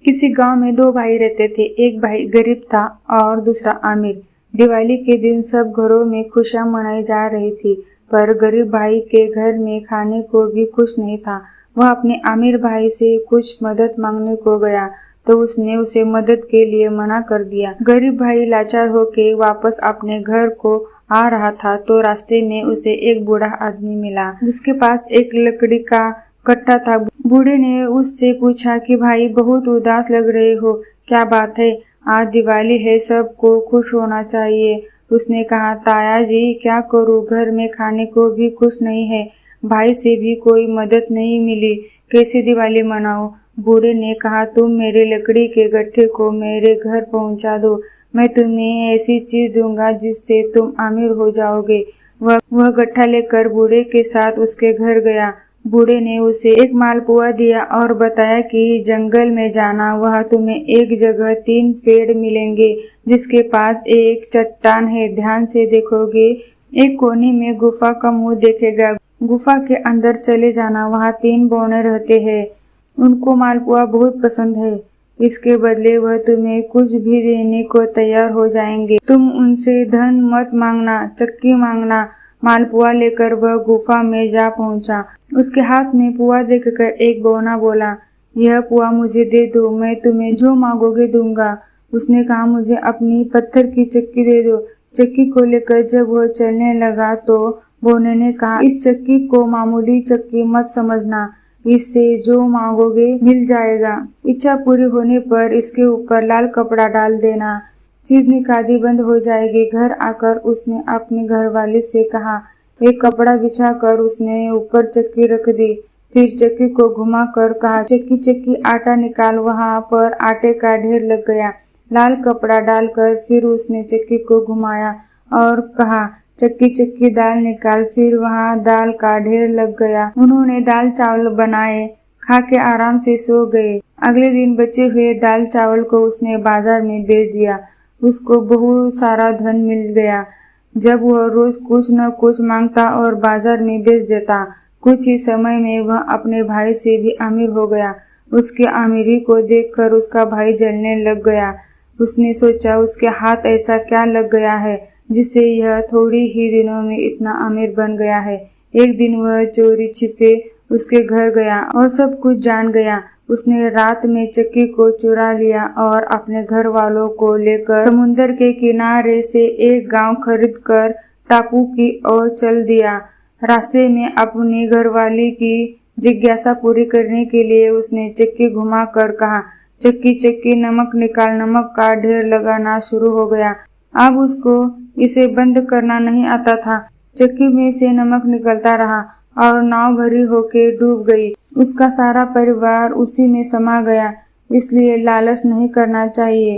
किसी गांव में दो भाई रहते थे। एक भाई गरीब था और दूसरा अमीर। दिवाली के दिन सब घरों में खुशियां मनाई जा रही थी, पर गरीब भाई के घर में खाने को भी कुछ नहीं था। वह अपने अमीर भाई से कुछ मदद मांगने को गया तो उसने उसे मदद के लिए मना कर दिया। गरीब भाई लाचार होकर वापस अपने घर को आ रहा था तो रास्ते में उसे एक बूढ़ा आदमी मिला जिसके पास एक लकड़ी का कट्टा था। बूढ़े ने उससे पूछा कि भाई बहुत उदास लग रहे हो, क्या बात है? आज दिवाली है, सबको खुश होना चाहिए। उसने कहा, ताया जी क्या करूं, घर में खाने को भी कुछ नहीं है, भाई से भी कोई मदद नहीं मिली, कैसे दिवाली मनाऊं? बूढ़े ने कहा, तुम मेरे लकड़ी के गट्ठे को मेरे घर पहुंचा दो, मैं तुम्हें ऐसी चीज दूंगा जिससे तुम अमीर हो जाओगे। वह गट्ठा लेकर बूढ़े के साथ उसके घर गया। बूढ़े ने उसे एक मालपुआ दिया और बताया कि जंगल में जाना, वहाँ तुम्हें एक जगह 3 पेड़ मिलेंगे जिसके पास एक चट्टान है, ध्यान से देखोगे एक कोने में गुफा का मुंह देखेगा, गुफा के अंदर चले जाना, वहाँ 3 बौने रहते हैं, उनको मालपुआ बहुत पसंद है, इसके बदले वह तुम्हें कुछ भी देने को तैयार हो जाएंगे, तुम उनसे धन मत मांगना, चक्की मांगना। मालपुआ लेकर वह गुफा में जा पहुंचा। उसके हाथ में पुआ देखकर एक बौना बोला, यह पुआ मुझे दे दो, मैं तुम्हें जो मांगोगे दूंगा। उसने कहा, मुझे अपनी पत्थर की चक्की दे दो। चक्की को लेकर जब वह चलने लगा तो बौने ने कहा, इस चक्की को मामूली चक्की मत समझना, इससे जो मांगोगे मिल जाएगा। इच्छा पूरी होने पर इसके ऊपर लाल कपड़ा डाल देना, चीज निकाली बंद हो जाएगी। घर आकर उसने अपनी घरवाली से कहा, एक कपड़ा बिछाकर उसने ऊपर चक्की रख दी, फिर चक्की को घुमाकर कहा, चक्की चक्की आटा निकाल। वहां पर आटे का ढेर लग गया। लाल कपड़ा डालकर फिर उसने चक्की को घुमाया और कहा, चक्की चक्की दाल निकाल, फिर वहां दाल का ढेर लग गया। उन्होंने दाल चावल बनाए, खा के आराम से सो गए। अगले दिन बचे हुए दाल चावल को उसने बाजार में बेच दिया, उसको बहुत सारा धन मिल गया। जब वह रोज कुछ न कुछ मांगता और बाजार में बेच देता, कुछ ही समय में वह अपने भाई से भी अमीर हो गया। उसके अमीरी को देखकर उसका भाई जलने लग गया। उसने सोचा, उसके हाथ ऐसा क्या लग गया है जिससे यह थोड़ी ही दिनों में इतना अमीर बन गया है। एक दिन वह चोरी छिपे उसके घर गया और सब कुछ जान गया। उसने रात में चक्की को चुरा लिया और अपने घर वालों को लेकर समुद्र के किनारे से एक गांव खरीदकर टापू की ओर चल दिया। रास्ते में अपनी घरवाली की जिज्ञासा पूरी करने के लिए उसने चक्की घुमाकर कहा, चक्की चक्की नमक निकाल। नमक का ढेर लगाना शुरू हो गया। अब उसको इसे बंद करना नहीं आता था। चक्की में से नमक निकलता रहा और नाव भरी होके डूब गई। उसका सारा परिवार उसी में समा गया। इसलिए लालच नहीं करना चाहिए।